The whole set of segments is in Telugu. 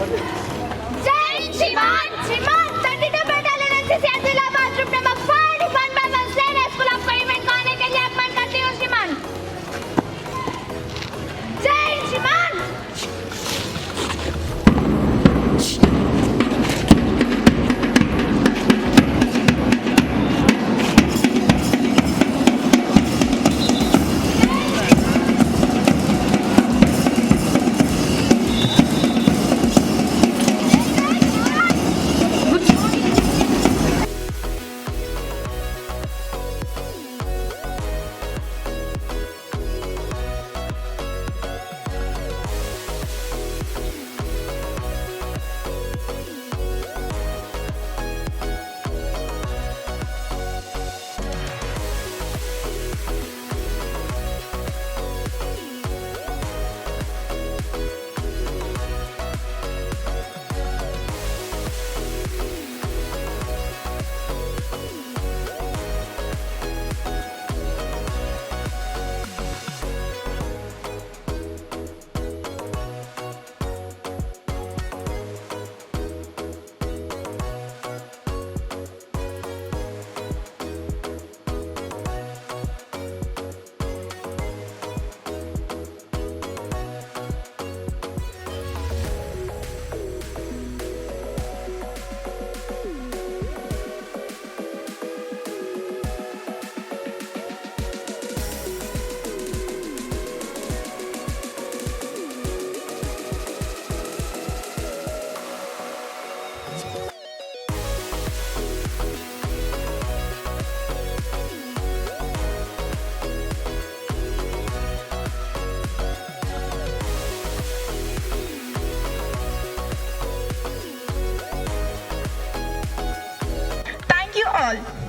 Jai Shivan! Shivan! 32 battalion NCC Adilabad troop number 5 defend by one slave school of government खाने के लिए अपमान करती हूँ श्रीमान। जय श्रीमान।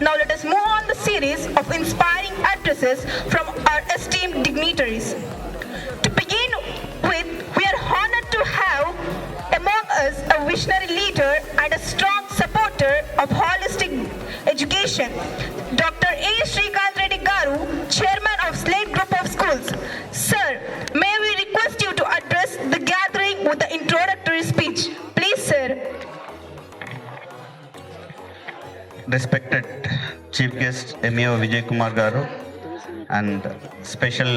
Now let us move on the series of inspiring addresses from our esteemed dignitaries. To begin with, we are honored to have among us a visionary leader and a strong supporter of holistic education, Dr. A. Srikanth Reddy Garu, Chairman of Slate Group of Schools. Sir, may we request you to address the gathering with the introductory speech. Please, sir. Respected Chief Guest MEO Vijay Kumar Garu and special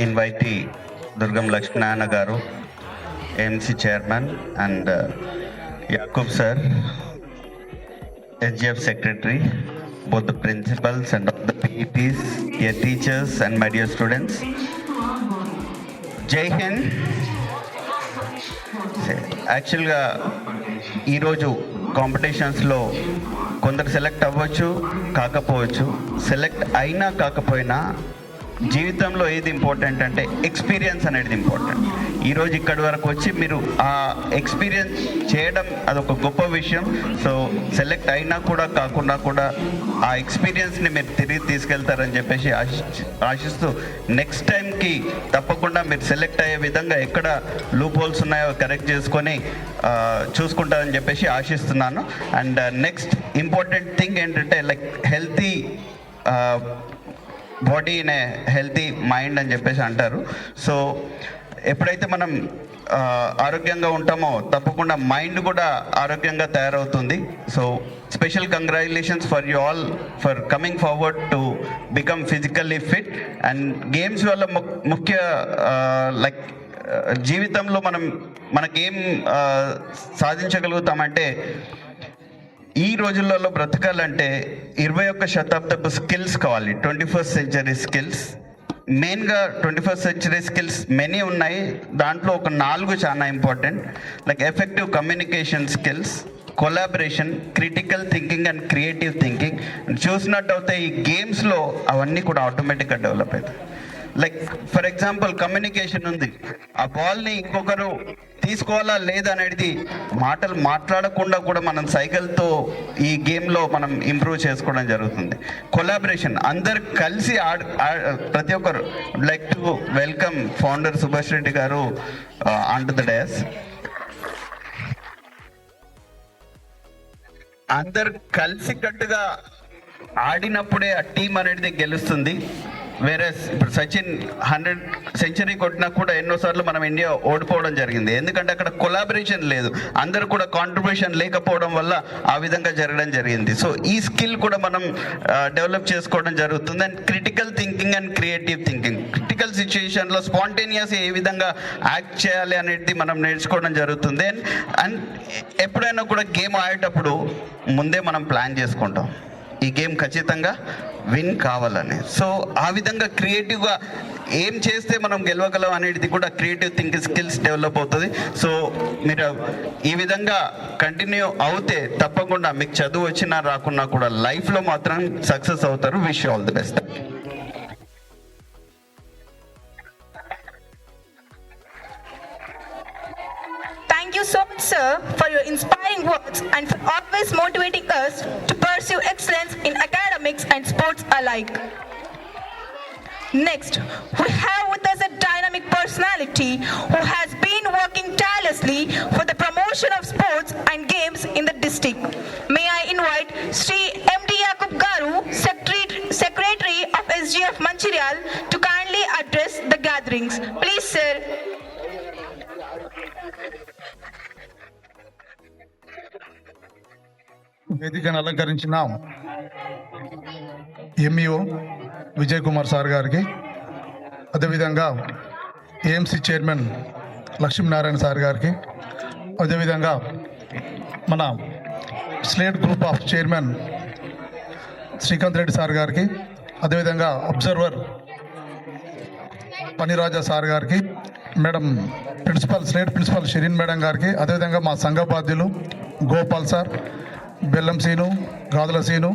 invitee Durgam Lakshmanana Garu, AMC Chairman, and Yakub Sir, SGF Secretary, both the principals and the PETs, dear teachers and my dear students. Jai Hind. యాక్చువల్గా ఈరోజు కాంపిటీషన్స్లో కొందరు సెలెక్ట్ అవ్వచ్చు, కాకపోవచ్చు. సెలెక్ట్ అయినా కాకపోయినా జీవితంలో ఏది ఇంపార్టెంట్ అంటే ఎక్స్పీరియన్స్ అనేది ఇంపార్టెంట్. ఈరోజు ఇక్కడి వరకు వచ్చి మీరు ఆ ఎక్స్పీరియన్స్ చేయడం అదొక గొప్ప విషయం. సో సెలెక్ట్ అయినా కూడా కాకుండా కూడా ఆ ఎక్స్పీరియన్స్ని మీరు తిరిగి తీసుకెళ్తారని చెప్పేసి ఆశిస్తూ నెక్స్ట్ టైంకి తప్పకుండా మీరు సెలెక్ట్ అయ్యే విధంగా ఎక్కడ లూప్ హోల్స్ ఉన్నాయో కరెక్ట్ చేసుకొని చూసుకుంటారని చెప్పేసి ఆశిస్తున్నాను. అండ్ నెక్స్ట్ ఇంపార్టెంట్ థింగ్ ఏంటంటే like healthy body in a healthy mind అని చెప్పేసి అంటారు. సో ఎప్పుడైతే మనం ఆరోగ్యంగా ఉంటామో తప్పకుండా మైండ్ కూడా ఆరోగ్యంగా తయారవుతుంది. So special congratulations for you all for coming forward to become physically fit. And games వల్ల ముఖ్య లైక్ జీవితంలో మనకేం సాధించగలుగుతామంటే ఈ రోజులలో బ్రతకాలంటే 21వ శతాబ్దపు స్కిల్స్ కావాలి. 21st century స్కిల్స్ మెయిన్గా 21st century స్కిల్స్ మెనీ ఉన్నాయి. దాంట్లో ఒక 4 చాలా important. Like effective communication skills, collaboration, critical thinking and creative thinking. చూసినట్టయితే ఈ గేమ్స్లో అవన్నీ కూడా ఆటోమేటిక్గా డెవలప్ అవుతాయి. లైక్ ఫర్ ఎగ్జాంపుల్ కమ్యూనికేషన్ ఉంది, ఆ బాల్ని ఇంకొకరు తీసుకోవాలా లేదా అనేది మాటలు మాట్లాడకుండా కూడా మనం సైకిల్తో ఈ గేమ్లో మనం ఇంప్రూవ్ చేసుకోవడం జరుగుతుంది. కొలాబరేషన్, అందరు కలిసి ప్రతి ఒక్కరు like to welcome founder Subhash Reddy గారు ఆన్ టు ద డయాస్. అందరు కలిసికట్టుగా ఆడినప్పుడే ఆ టీం అనేది గెలుస్తుంది. వేరే ఇప్పుడు సచిన్ 100 సెంచరీ కొట్టినా కూడా ఎన్నోసార్లు మనం ఇండియా ఓడిపోవడం జరిగింది. ఎందుకంటే అక్కడ కొలాబరేషన్ లేదు, అందరూ కూడా కాంట్రిబ్యూషన్ లేకపోవడం వల్ల ఆ విధంగా జరగడం జరిగింది. సో ఈ స్కిల్ కూడా మనం డెవలప్ చేసుకోవడం జరుగుతుంది. And critical thinking and creative thinking, critical సిచ్యుయేషన్లో స్పాంటేనియస్ ఏ విధంగా యాక్ట్ చేయాలి అనేది మనం నేర్చుకోవడం జరుగుతుంది. అండ్ ఎప్పుడైనా కూడా గేమ్ ఆడేటప్పుడు ముందే మనం ప్లాన్ చేసుకుంటాం, ఈ గేమ్ ఖచ్చితంగా విన్ కావాలని. సో ఆ విధంగా క్రియేటివ్గా ఏం చేస్తే మనం గెలవగలం అనేది కూడా క్రియేటివ్ థింకింగ్ స్కిల్స్ డెవలప్ అవుతుంది. సో మీరు ఈ విధంగా కంటిన్యూ అవుతే తప్పకుండా మీకు చదువు వచ్చినా రాకున్నా కూడా లైఫ్లో మాత్రం సక్సెస్ అవుతారు. Wish all the best. Thank you so much, sir, for your inspiring words and for always motivating us to pursue excellence in academics and sports alike. Next, we have with us a dynamic personality who has been working tirelessly for the promotion of sports and games in the district. May I invite Sri M.D. Yakub Garu, Secretary of SGF Mancherial, to kindly address the gatherings. Please, sir. వేదికను అలంకరించిన ఎంఈఓ విజయ్ కుమార్ సార్ గారికి, అదేవిధంగా ఏఎంసీ చైర్మన్ లక్ష్మీనారాయణ సార్ గారికి, అదేవిధంగా మన slate group of chairman Srikanth Reddy sir గారికి, అదేవిధంగా అబ్జర్వర్ పనిరాజా సార్ గారికి, madam slate principal Shireen madam గారికి, అదేవిధంగా మా సంఘోపాధ్యులు గోపాల్ సార్, బెల్లం సీను, గాదుల సీను,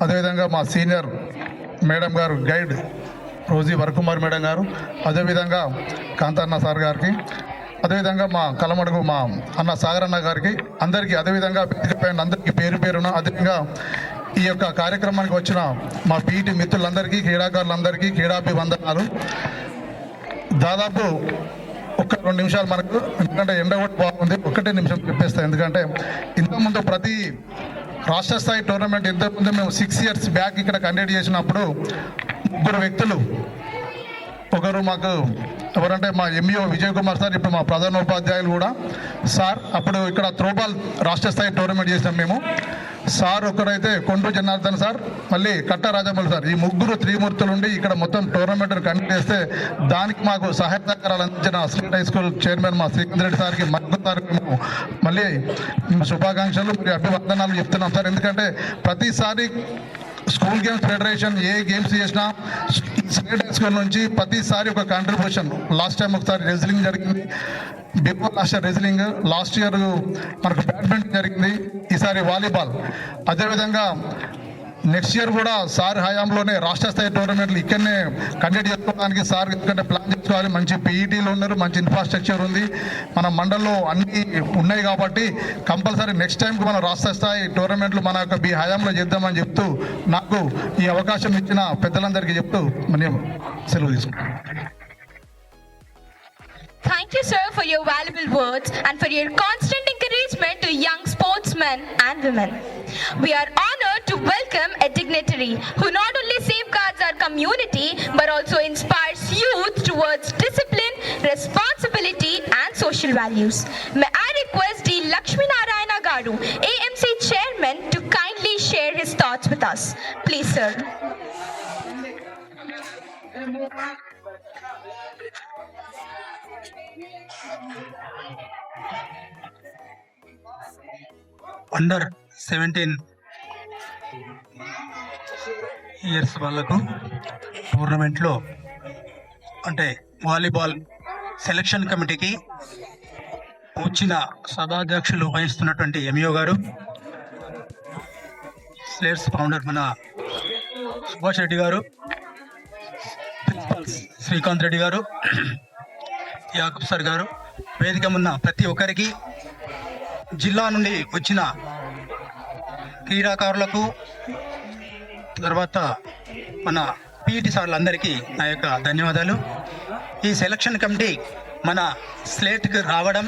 అదేవిధంగా మా సీనియర్ మేడం గారు గైడ్ రోజీ వరకుమార్ మేడం గారు, అదేవిధంగా కాంతన్న సార్ గారికి, అదేవిధంగా మా కలమడుగు మా అన్న సాగరన్న గారికి అందరికీ, అదేవిధంగా వేదికపైన అందరికీ పేరు పేరున, అదేవిధంగా ఈ యొక్క కార్యక్రమానికి వచ్చిన మా పీఈటీ మిత్రులందరికీ, క్రీడాకారులందరికీ క్రీడాభివందనాలు. దాదాపు ఒక్క 2 నిమిషాలు మనకు, ఎందుకంటే ఎండ కూడా బాగుంది, 1 నిమిషం చెప్పేస్తాను. ఎందుకంటే ఇంతకుముందు ప్రతి రాష్ట్ర స్థాయి టోర్నమెంట్ ఇంతకుముందు మేము 6 years బ్యాక్ ఇక్కడ కండక్ట్ చేసినప్పుడు 3 వ్యక్తులు, ఒకరు మాకు ఎవరంటే మా ఎంఈఓ విజయ్ కుమార్ సార్, ఇప్పుడు మా ప్రధానోపాధ్యాయులు కూడా సార్, అప్పుడు ఇక్కడ త్రోబాల్ రాష్ట్ర స్థాయి టోర్నమెంట్ చేసాం మేము. సార్ ఒకరైతే కొండ్రు జనార్దన్ సార్, మళ్ళీ కట్ట రాజమౌళి సార్, ఈ 3 త్రిమూర్తులు ఉండి ఇక్కడ మొత్తం టోర్నమెంట్ను కండక్ట్ చేస్తే దానికి మాకు సహాయ సహకారాలు అందించిన స్లేట్ హై స్కూల్ చైర్మన్ మా శ్రీకాంత్ రెడ్డి సార్కి మేము మళ్ళీ శుభాకాంక్షలు మరియు అభివందనాలు చెప్తున్నాం సార్. ఎందుకంటే ప్రతిసారి స్కూల్ గేమ్స్ ఫెడరేషన్ ఏ గేమ్స్ చేసినా స్లేట్ హై స్కూల్ నుంచి ప్రతిసారి ఒక కాంట్రిబ్యూషన్. లాస్ట్ టైం ఒకసారి రెజ్లింగ్ జరిగింది, before last year wrestling, last year మనకు బ్యాడ్మింటన్ జరిగింది, ఈసారి వాలీబాల్. అదేవిధంగా నెక్స్ట్ ఇయర్ కూడా సార్ హయాంలోనే రాష్ట్ర స్థాయి టోర్నమెంట్లు ఇక్కడనే కండక్ట్ చేసుకోవడానికి సార్ ఎందుకంటే ప్లాన్ చేసుకోవాలి. మంచి పీఈటీలు ఉన్నారు, మంచి ఇన్ఫ్రాస్ట్రక్చర్ ఉంది, మన మండల్లో అన్నీ ఉన్నాయి కాబట్టి కంపల్సరీ నెక్స్ట్ టైంకి మనం రాష్ట్ర స్థాయి టోర్నమెంట్లు మన యొక్క మీ హయాంలో చేద్దామని చెప్తూ నాకు ఈ అవకాశం ఇచ్చిన పెద్దలందరికీ చెప్తూ మనం సెలవు తీసుకుంటాం. Thank you, sir, for your valuable words and for your constant encouragement to young sportsmen and women. We are honored to welcome a dignitary who not only safeguards our community but also inspires youth towards discipline, responsibility and social values. May I request D. Lakshmi Narayana Garu, AMC Chairman, to kindly share his thoughts with us. Please, sir. Under 17 years వాళ్ళకు టోర్నమెంట్లో అంటే వాలీబాల్ సెలక్షన్ కమిటీకి వచ్చిన సభాధ్యక్షులు వహిస్తున్నటువంటి ఎంఈఓ గారు, స్లేట్స్ ఫౌండర్ మన సుభాష్ రెడ్డి గారు, ప్రిన్సిపల్ శ్రీకాంత్ రెడ్డి గారు, యాకబ్ సార్ గారు, వేదిక ఉన్న ప్రతి ఒక్కరికి, జిల్లా నుండి వచ్చిన క్రీడాకారులకు, తర్వాత మన పీఈటీ సార్లందరికీ నా యొక్క ధన్యవాదాలు. ఈ సెలక్షన్ కమిటీ మన స్లేట్కి రావడం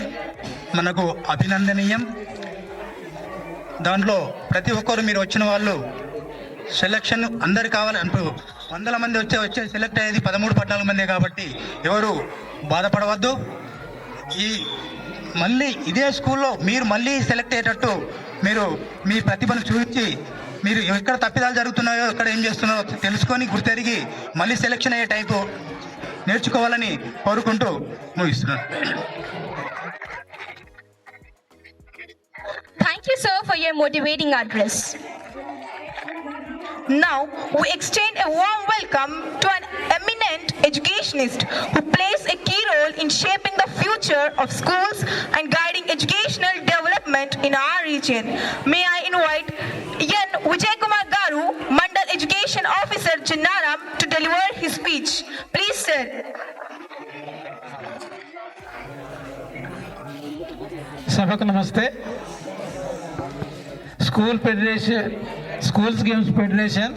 మనకు అభినందనీయం. దాంట్లో ప్రతి ఒక్కరు మీరు వచ్చిన వాళ్ళు సెలక్షన్ అందరు కావాలి అంటూ 100 మంది వచ్చే సెలెక్ట్ అయ్యేది 13-14 మందే కాబట్టి ఎవరు బాధపడవద్దు. మళ్ళీ ఇదే స్కూల్లో మీరు మళ్ళీ సెలెక్ట్ అయ్యేటట్టు మీరు మీ ప్రతిభను చూపించి మీరు ఎక్కడ తప్పిదాలు జరుగుతున్నాయో ఎక్కడ ఏం చేస్తున్నారో తెలుసుకొని గుర్తెరిగి మళ్ళీ సెలెక్షన్ అయ్యే టైపు నేర్చుకోవాలని కోరుకుంటూ ముగిస్తున్నాను. Thank you, sir, for your motivating address. Now, we extend a warm welcome to an eminent educationist who plays a key role in shaping the future of schools and guiding educational development in our region. May I invite N. Vijay Kumar Garu, Mandal Education Officer, Jannaram, to deliver his speech. Please, sir. సభకు నమస్తే. Schools games federation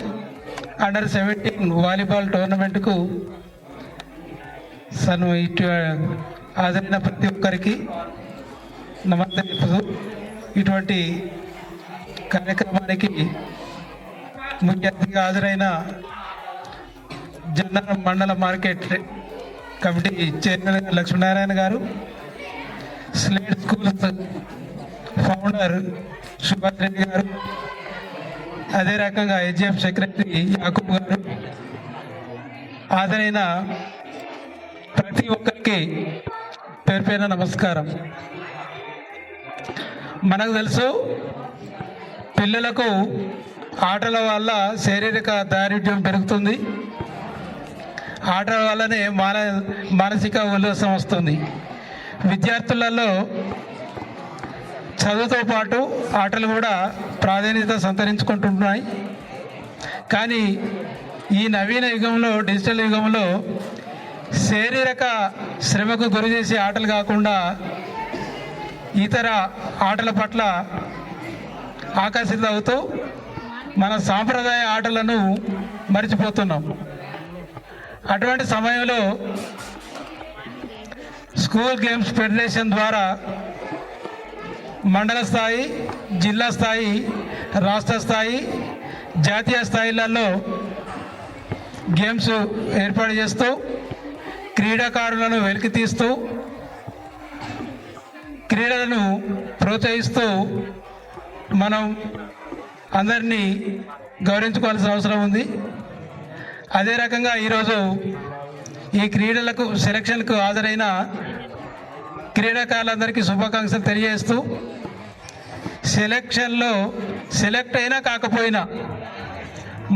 under 17 volleyball టోర్నమెంట్కు ఇటు హాజరైన ప్రతి ఒక్కరికి నమస్తే చెప్తూ ఇటువంటి కార్యక్రమానికి ముఖ్య అతిథిగా హాజరైన జన్నారం మండల మార్కెట్ కమిటీ చైర్మన్ లక్ష్మీనారాయణ గారు, slate schools founder Subhash Reddy గారు, అదే రకంగా హెచ్ఎఫ్ సెక్రటరీ యాకూబ్ గారు, హాజరైన ప్రతి ఒక్కరికి పేరు పేరున నమస్కారం. మనకు తెలుసు పిల్లలకు ఆటల వల్ల శారీరక దారిద్ర్యం పెరుగుతుంది, ఆటల వల్లనే మానసిక ఉల్లాసం వస్తుంది. విద్యార్థులలో చదువుతో పాటు ఆటలు కూడా ప్రాధాన్యత సంతరించుకుంటున్నాయి. కానీ ఈ నవీన యుగంలో, డిజిటల్ యుగంలో శారీరక శ్రమకు గురి చేసే ఆటలు కాకుండా ఇతర ఆటల పట్ల ఆకర్షిత అవుతూ మన సాంప్రదాయ ఆటలను మర్చిపోతున్నాం. అటువంటి సమయంలో స్కూల్ గేమ్స్ ఫెడరేషన్ ద్వారా మండల స్థాయి, జిల్లా స్థాయి, రాష్ట్ర స్థాయి, జాతీయ స్థాయిలలో గేమ్స్ ఏర్పాటు చేస్తూ క్రీడాకారులను వెలికితీస్తూ క్రీడలను ప్రోత్సహిస్తూ మనం అందరినీ గౌరవించుకోవాల్సిన అవసరం ఉంది. అదే రకంగా ఈరోజు ఈ క్రీడలకు సెలక్షన్కు హాజరైన క్రీడాకారులందరికీ శుభాకాంక్షలు తెలియజేస్తూ, సెలక్షన్లో సెలెక్ట్ అయినా కాకపోయినా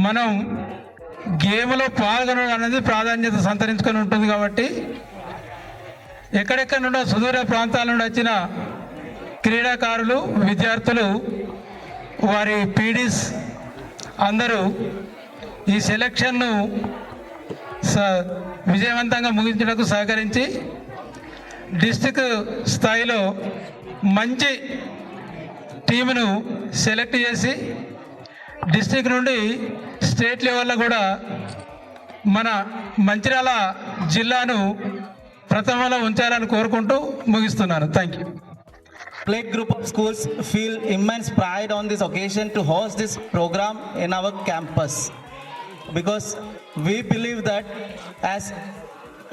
మనం గేమ్లో పాల్గొనడం అనేది ప్రాధాన్యత సంతరించుకొని ఉంటుంది. కాబట్టి ఎక్కడెక్కడ నుండో సుదూర ప్రాంతాల నుండి వచ్చిన క్రీడాకారులు, విద్యార్థులు, వారి పీడీస్ అందరూ ఈ సెలక్షన్ను విజయవంతంగా ముగించడానికి సహకరించి డిస్ట్రిక్ట్ స్థాయిలో మంచి టీమును సెలెక్ట్ చేసి డిస్ట్రిక్ట్ నుండి స్టేట్ లెవెల్లో కూడా మన మంచిర్యాల జిల్లాను ప్రథమంలో ఉంచాలని కోరుకుంటూ ముగిస్తున్నాను. Thank you. Plate group of schools feel immense pride on this occasion to host this program in our campus, because we believe that, as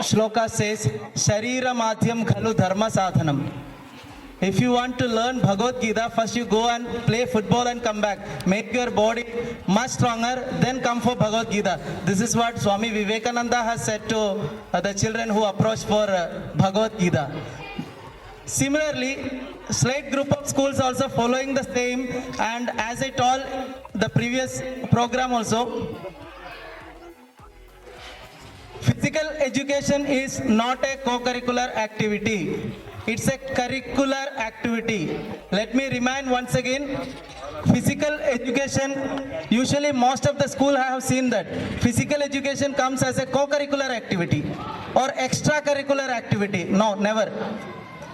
Shloka says, Sharira Madhyam Khalu Dharma Sadhanam. If you want to learn Bhagavad Gita, first you go and play football and come back. Make your body much stronger, then come for Bhagavad Gita. This is what Swami Vivekananda has said to the children who approach for Bhagavad Gita. Similarly, Slate group of schools also following the same, and as I told the previous program also, physical education is not a co-curricular activity. It's a curricular activity. Let me remind once again, physical education, usually most of the school I have seen that physical education comes as a co-curricular activity or extracurricular activity. No, never.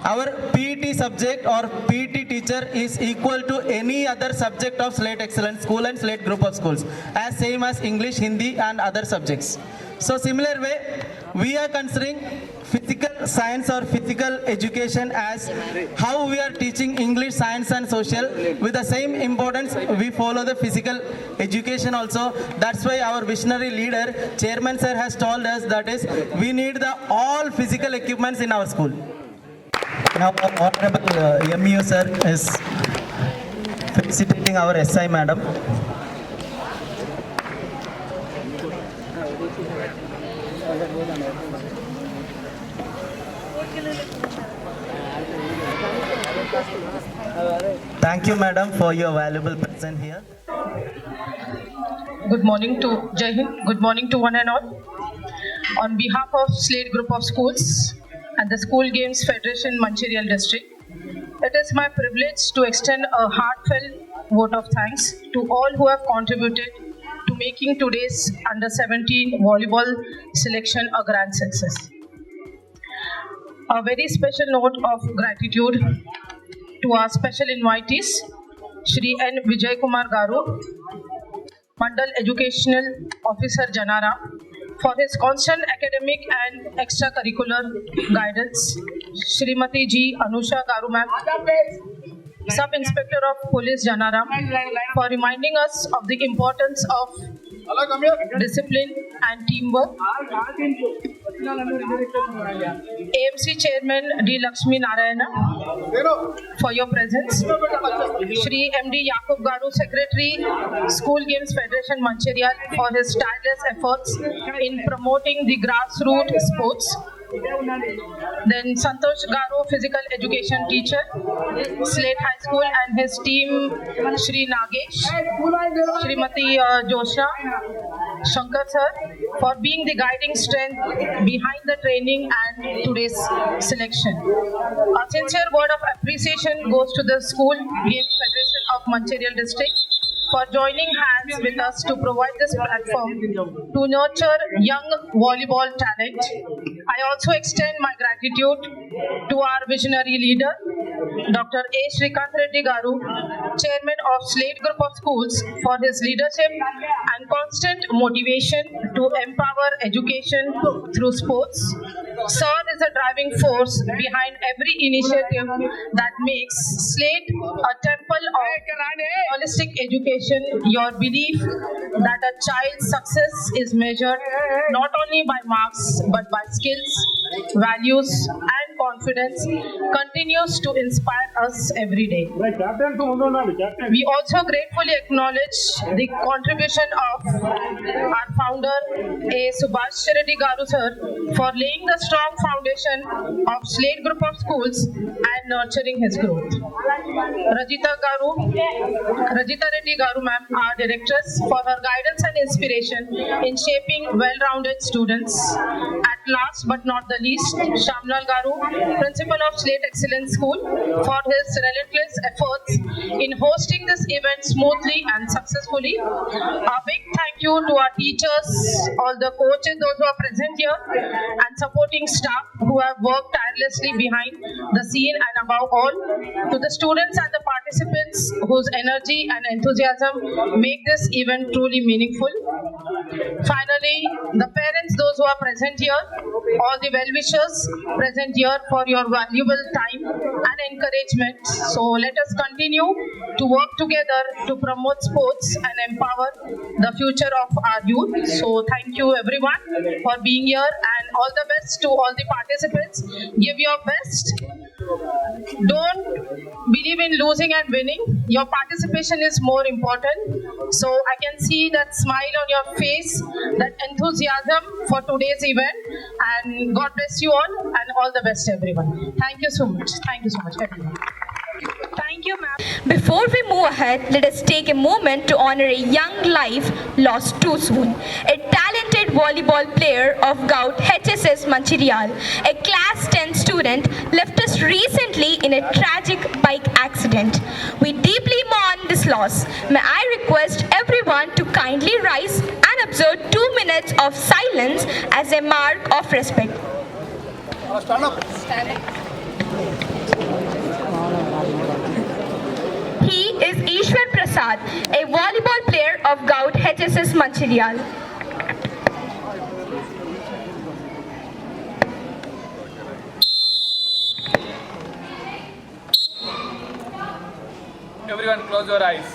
Our PET subject or PET teacher is equal to any other subject of Slate Excellence School and Slate group of schools, as same as English, Hindi and other subjects. So similar way, we are considering physical science or physical education as how we are teaching English, science and social. With the same importance, we follow the physical education also. That's why our visionary leader, Chairman sir, has told us that is we need the all physical equipments in our school. Now, Honorable MEO sir is felicitating our SI madam. Thank you, madam, for your valuable presence here. Good morning to Jai Hind. Good morning to one and all. On behalf of Slate Group of Schools and the School Games Federation Mancherial District, it is my privilege to extend a heartfelt vote of thanks to all who have contributed to making today's Under-17 volleyball selection a grand success. A very special note of gratitude to our special invitees, Shri N. Vijay Kumar Garu, Mandal Educational Officer Janara, for his constant academic and extracurricular guidance, Shrimati G. Anusha Garu ma'am, Sub-Inspector of Police Janara, for reminding us of the importance of discipline and teamwork. AMC Chairman D. Lakshmi Narayana, for your presence. Shri MD Yakub Garu, Secretary, School Games Federation Mancherial, for his tireless efforts in promoting the grassroots sports. Then Santosh Garu, Physical Education Teacher, Slate High School, and his team, Shri Nagesh, Shrimati Josha, Shankar sir, for being the guiding strength behind the training and today's selection. A sincere word of appreciation goes to the School Games Federation of Mancherial District for joining hands with us to provide this platform to nurture young volleyball talent. I also extend my gratitude to our visionary leader, Dr. A. Srikanth Reddy Garu, Chairman of Slate Group of Schools, for his leadership and constant motivation to empower education through sports. Sir is a driving force behind every initiative that makes Slate a temple of holistic education. Your belief that a child's success is measured not only by marks but by skills, values, and confidence continues to inspire us every day. We also gratefully acknowledge the contribution of our founder, A. Subhash Reddy Garu sir, for laying the strong foundation of Slate Group of Schools and nurturing his growth. Rajita Reddy Garu ma'am, our directress, for her guidance and inspiration in shaping well-rounded students. At last but not the least, Shamlal Garu, principal of Slate Excellence School, for his relentless efforts in hosting this event smoothly and successfully. A big thank you to our teachers, all the coaches, those who are present here, and supporting staff who have worked tirelessly behind the scene, and above all, to the students and the participants whose energy and enthusiasm make this event truly meaningful. Finally, the parents, those who are present here, all the well-wishers present here for your valuable time and encouragement. So let us continue to work together to promote sports and empower the future of our youth. So thank you everyone for being here, and all the best to all the participants. Give your best. Don't believe in losing and winning. Your participation is more important. So I can see that smile on your face, that enthusiasm for today's event, and God bless you all, and all the best everyone. Thank you so much. Thank you so much everyone. Thank you, ma'am. Before we move ahead, let us take a moment to honor a young life lost too soon. A talented volleyball player of Gout HSS Mancherial, a class 10 student, left us recently in a tragic bike accident. We deeply mourn this loss. May I request everyone to kindly rise and observe 2 minutes of silence as a mark of respect. Stand up. He is Ishwar Prasad, a volleyball player of Gout HSS Mancherial. everyone close your eyes.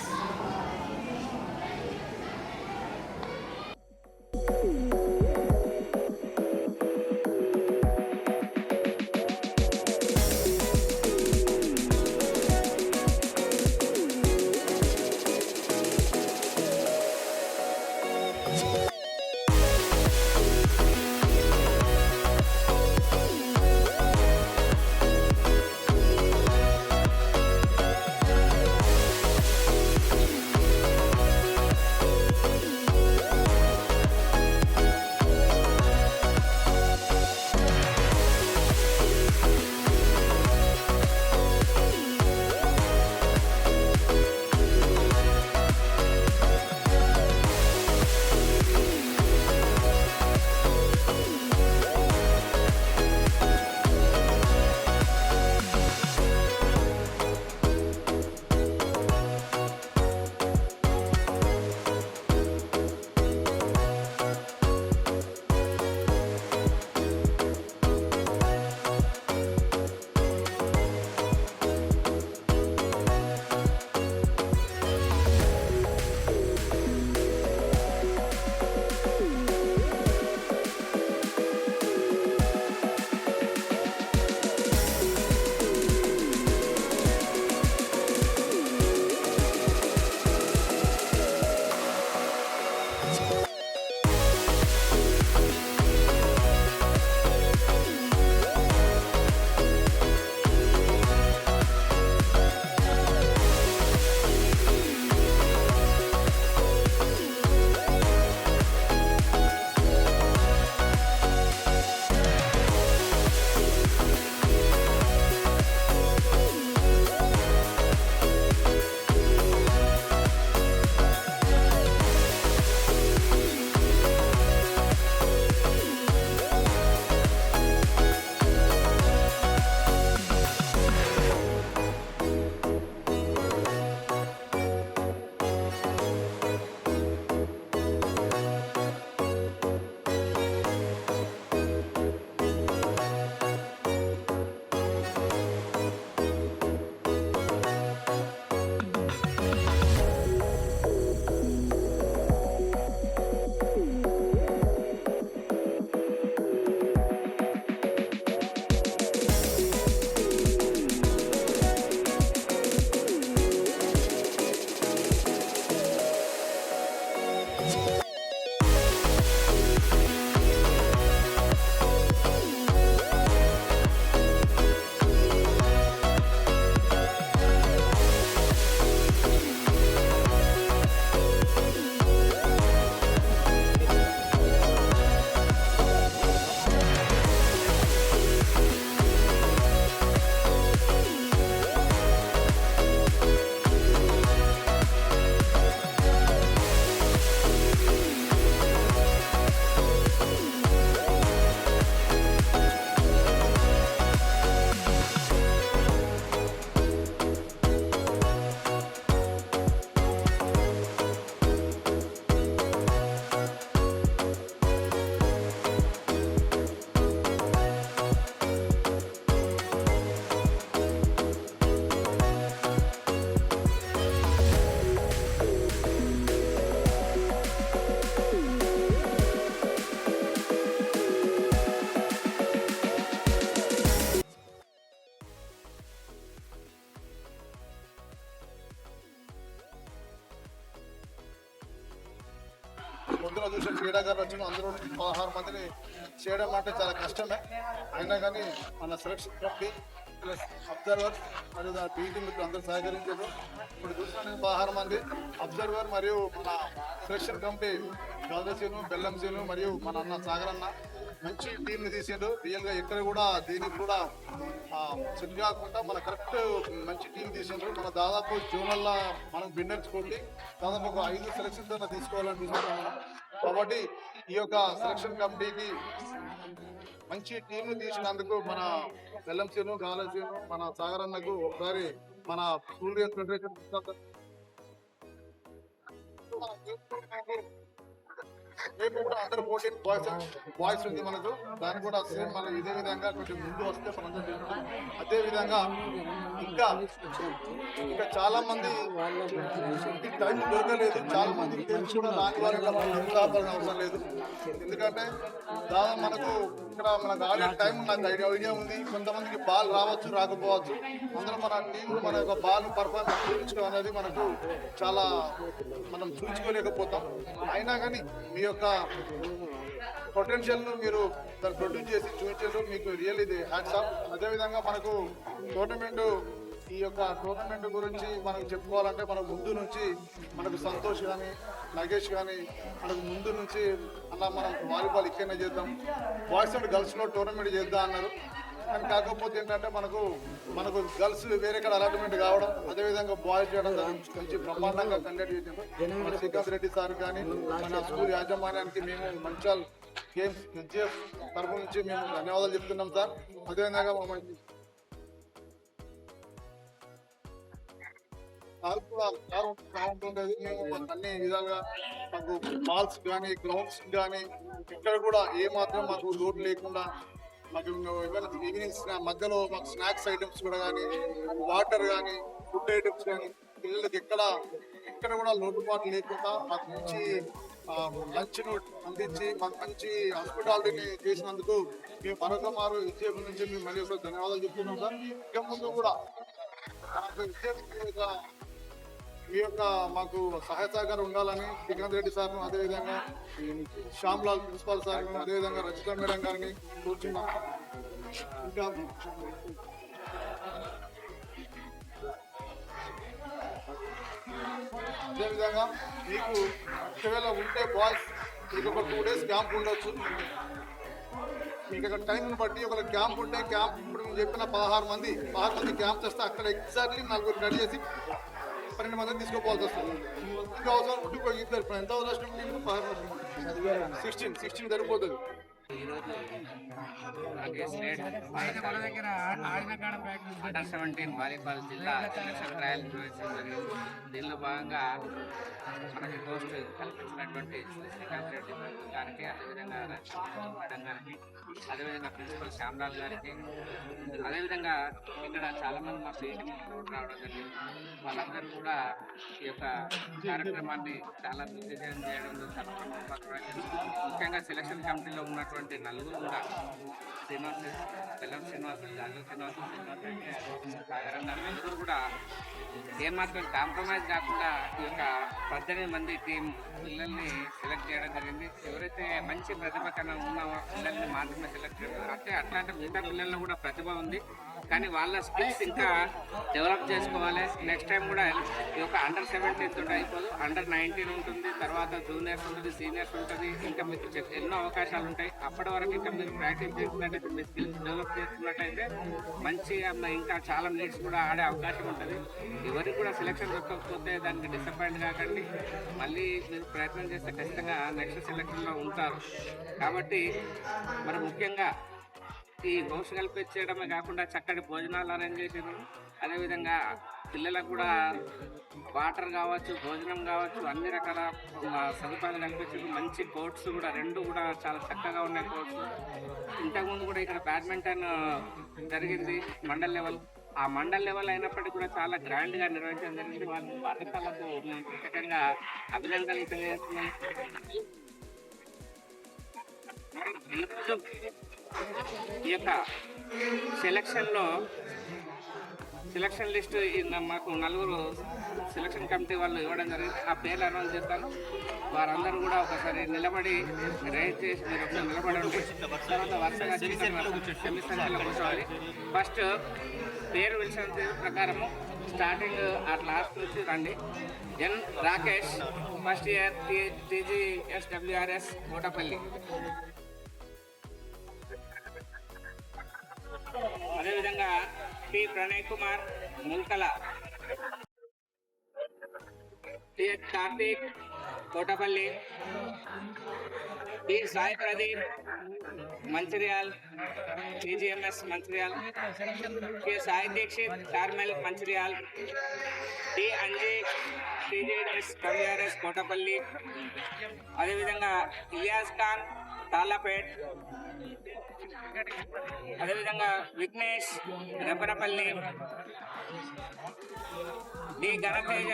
పొద్దున చూసిన క్రీడాకారులు వచ్చిన అందరూ 16 మందిని చేయడం అంటే చాలా కష్టమే. అయినా కానీ మన సెలక్షన్ కమిటీ ప్లస్ అబ్జర్వర్ మరియు పీటీ మిత్రులు అందరూ సహకరించారు. ఇప్పుడు చూసిన 16 మంది అబ్జర్వర్ మరియు మన సెలక్షన్ కమిటీ గాదరసీను, బెల్లంసీను మరియు మన అన్న సాగర్ అన్న మంచి టీంని తీసాడు. రియల్గా ఎక్కడ కూడా దీనికి కూడా సెట్ కాకుండా మన కరెక్ట్ మంచి టీం తీసిండ్రు. మన దాదాపు జోనల్లో మనం విన్నర్స్ కొట్టి దాదాపు ఒక 5 సెలక్షన్స్ అన్న తీసుకోవాలని తీసుకుంటాం. కాబట్టి ఈ యొక్క సెలక్షన్ కమిటీకి మంచి టీంను తీసినందుకు మన బెల్లంసీను, గాలసీను, మన సాగర్ అన్నకు ఒకసారి మన స్కూల్ గేమ్స్ ఫెడరేషన్ రేపు కూడా అండర్ 14 బాయ్స్ ఉంది మనకు, దాన్ని కూడా సేమ్ మనం ఇదే విధంగా కొంచెం ముందు వస్తే మనం చేస్తాం. అదే విధంగా ఇంకా చాలా మంది టైం దొరకలేదు, చాలా మందికి తెలిసి కూడా రాని వారి అవసరం లేదు. ఎందుకంటే దాదాపు మనకు ఇక్కడ మనకు ఆడే టైం నాకు ఐడియా ఉంది. కొంతమందికి బాల్ రావచ్చు రాకపోవచ్చు, అందులో మన టీం మన యొక్క బాల్ పర్ఫార్మెన్స్ చూపించడం అనేది మనకు చాలా మనం చూపించుకోలేకపోతాం. అయినా కానీ మీ యొక్క పొటెన్షియల్ను మీరు దాన్ని ప్రొడ్యూస్ చేసి చూపించారు, మీకు రియల్ ఇది హ్యాట్స్ ఆఫ్. అదేవిధంగా మనకు ఈ యొక్క టోర్నమెంట్ గురించి మనకు చెప్పుకోవాలంటే మనకు ముందు నుంచి మనకు సంతోష్ కానీ నగేష్ కానీ మనకు ముందు నుంచి అలా మనం వాలీబాల్ ఇక్కడనే చేద్దాం, బాయ్స్ అండ్ గర్ల్స్లో టోర్నమెంట్ చేద్దాం అన్నారు. కానీ కాకపోతే ఏంటంటే మనకు గర్ల్స్ వేరే కాడ అలాట్మెంట్ కావడం, అదేవిధంగా బాయ్స్ చేయడం మంచి బ్రహ్మాండంగా కండక్ట్ చేసాం. మన శ్రీకాంత్ రెడ్డి సార్ కానీ మన స్కూల్ యాజమాన్యానికి మేము మంచాల్ గేమ్స్ హెచ్ఎఫ్ తరఫు నుంచి మేము ధన్యవాదాలు చెప్తున్నాం సార్. అదేవిధంగా బాగుంటుండేది. మేము అన్ని విధాలుగా మాకు బాల్స్ కానీ గ్రౌండ్స్ కానీ ఇక్కడ కూడా ఏ మాత్రం మాకు లోటు లేకుండా మాకు ఈవినింగ్ మధ్యలో మాకు స్నాక్స్ ఐటమ్స్ కూడా కానీ వాటర్ కానీ ఫుడ్ ఐటమ్స్ కానీ పిల్లలకి ఎక్కడ కూడా లోటుపాటు లేకుండా మాకు మంచి లంచ్ను అందించి మాకు మంచి హాస్పిటాలిటీని చేసినందుకు మేము మరొక మారు విద్యార్థి నుంచి మేము మళ్ళీ ఒకసారి ధన్యవాదాలు చెప్తున్నాం సార్. ఇక ముందు కూడా మీ యొక్క మాకు సహాయ సహకారం ఉండాలని శ్రీకాంత్ రెడ్డి సార్ను, అదేవిధంగా శ్యామ్లాల్ ప్రిన్సిపాల్ సార్ను, అదేవిధంగా రచిత మేడం గారిని కూర్చున్నాం. ఇంకా అదేవిధంగా మీకు ఒకవేళ ఉంటే బాయ్స్ మీకు ఒక 2 days క్యాంప్ ఉండొచ్చు. మీకు అక్కడ టైంని బట్టి ఒక క్యాంప్ ఉంటే క్యాంప్ ఇప్పుడు మేము చెప్పిన 16 మంది క్యాంప్ చేస్తే అక్కడ ఎగ్జాక్ట్లీ 4 రెడీ చేసి 12 మందిని తీసుకోపోవాల్సి వస్తుంది. ఇంకా అవసరం ఉంటే ఇద్దరు ఎంత అవసరం 16 సరిపోతుంది. అండర్ 17 వాలీబాల్ జిల్లా సెలక్షన్ ట్రయల్ నిర్వహించడం జరిగింది. దీనిలో భాగంగా మనకి పోస్ట్ కల్పించినటువంటి శ్రీకాంత్ రెడ్డి గారికి, అదేవిధంగా మేడం గారికి, అదేవిధంగా ప్రిన్సిపల్ శ్యామ్లాల్ గారికి, అదేవిధంగా ఇక్కడ చాలా మంది మా స్టేషన్ రావడం జరిగింది. వాళ్ళందరూ కూడా ఈ యొక్క కార్యక్రమాన్ని చాలా దిగ్విజయం చేయడంలో చాలా ముఖ్యంగా సెలక్షన్ కమిటీలో ఉన్నటువంటి నలుగురు కూడా శ్రీనివాస్, బెల్లం శ్రీనివాస్, జాగ్రత్త శ్రీనివాస్, సాగర్ నలుగురు కూడా ఏమాత్రం కాంప్రమైజ్ కాకుండా ఈ యొక్క 18 మంది టీం పిల్లల్ని సెలెక్ట్ చేయడం జరిగింది. ఎవరైతే మంచి ప్రతిభ కన్నా ఉన్న పిల్లల్ని మాత్రమే సెలెక్ట్ చేయడం, అంటే అట్లాంటి మిగతా పిల్లల్లో కూడా ప్రతిభ ఉంది, కానీ వాళ్ళ స్కిల్స్ ఇంకా డెవలప్ చేసుకోవాలి. నెక్స్ట్ టైం కూడా ఈ యొక్క అండర్ 17 తోటి అయిపోదు, అండర్ 19 ఉంటుంది, తర్వాత జూనియర్స్ ఉంటుంది, సీనియర్స్ ఉంటుంది, ఇంకా మీకు ఎన్నో అవకాశాలు ఉంటాయి. అప్పటి వరకు ఇంకా మీరు ప్రాక్టీస్ చేస్తున్నట్టయితే, మీ స్కిల్స్ డెవలప్ చేస్తున్నట్టయితే మంచిగా ఇంకా చాలా నీడ్స్ కూడా ఆడే అవకాశం ఉంటుంది. ఎవరికి కూడా సెలెక్షన్ దొరకకపోతే దానికి డిసప్పాయింట్ కాకండి, మళ్ళీ మీరు ప్రయత్నం చేస్తే ఖచ్చితంగా నెక్స్ట్ సెలెక్షన్లో ఉంటారు. కాబట్టి మరి ముఖ్యంగా ఈ గోష్ కల్పించడమే కాకుండా చక్కటి భోజనాలు అరేంజ్ చేసారు. అదేవిధంగా పిల్లలకు కూడా వాటర్ కావచ్చు, భోజనం కావచ్చు, అన్ని రకాల సదుపాయాలు కల్పించారు. మంచి కోర్ట్స్ కూడా 2 కూడా చాలా చక్కగా ఉన్నాయి కోర్ట్స్. ఇంతకుముందు కూడా ఇక్కడ బ్యాడ్మింటన్ జరిగింది మండల్ లెవెల్. ఆ మండల్ లెవెల్ అయినప్పటికీ కూడా చాలా గ్రాండ్గా నిర్వహించడం జరిగింది. వాళ్ళ పాఠశాలకు ప్రత్యేకంగా అభినందనలు తెలియజేస్తున్నాం. ఈ యొక్క సెలక్షన్ లిస్టు మాకు 4 సెలక్షన్ కమిటీ వాళ్ళు ఇవ్వడం జరిగింది. ఆ పేర్లు అనౌన్స్ చేస్తాను. వారందరూ కూడా ఒకసారి నిలబడి రైజ్ చేసి మీరు ఒకసారి నిలబడండి. తర్వాత వరుసగా సెమీ సంఖ్యలో కూర్చోవాలి. ఫస్ట్ పేరు పిలిచిన ప్రకారము స్టార్టింగ్ అట్ లాస్ట్ నుంచి రండి. N Rakesh, first year TGSWRS Kotapalli. అదేవిధంగా T Pranay Kumar Mulkala, T Karthik Kotapalli, T Sai Pradeep Mancherial, TGMS Mancherial, K Sai Dikshith Carmel Mancherial, D Anjay TGMS WRS Kotapalli, అదేవిధంగా ఇలియాస్ ఖాన్ తాళ్ళపేట్, అదేవిధంగా Vignesh Rebbanapalli, D Ghanateja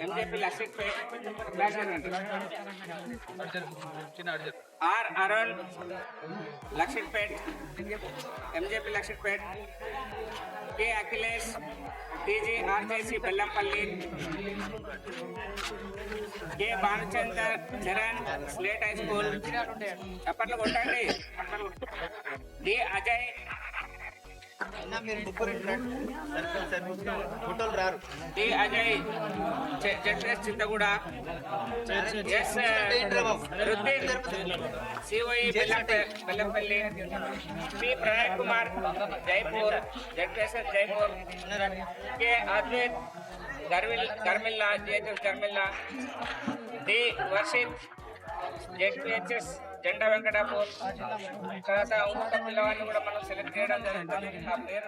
MJP Luxettipet, R Arun Luxettipet MJP Luxettipet, K Akhilesh TG RJC Bellampalli, K Bhanuchander Charan slate high school, అప్పట్లో కొట్టండి, D అజయ్ D అజయ్ జడ్రెస్ Chintaguda, S రుద్దిన్ COE Bellampalli, P Pranay Kumar Jaipur జడ్రెస్ జైపూర్, K అద్వైత్ గర్మిల్లా జేజస్ గర్మిల్లా, D వర్షిత్ JPHS జెండా వెంకటాపూర్. తర్వాత ఇంకొక పిల్లవాడిని కూడా మనం సెలెక్ట్ చేయడం జరుగుతుంది. ఆ పేరు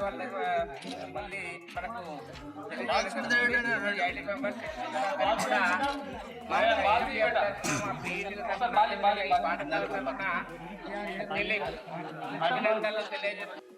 మళ్ళీ మనకు ఐడి మెంబర్స్ పాఠశాల అభినందనలు తెలియజేస్తున్నాం.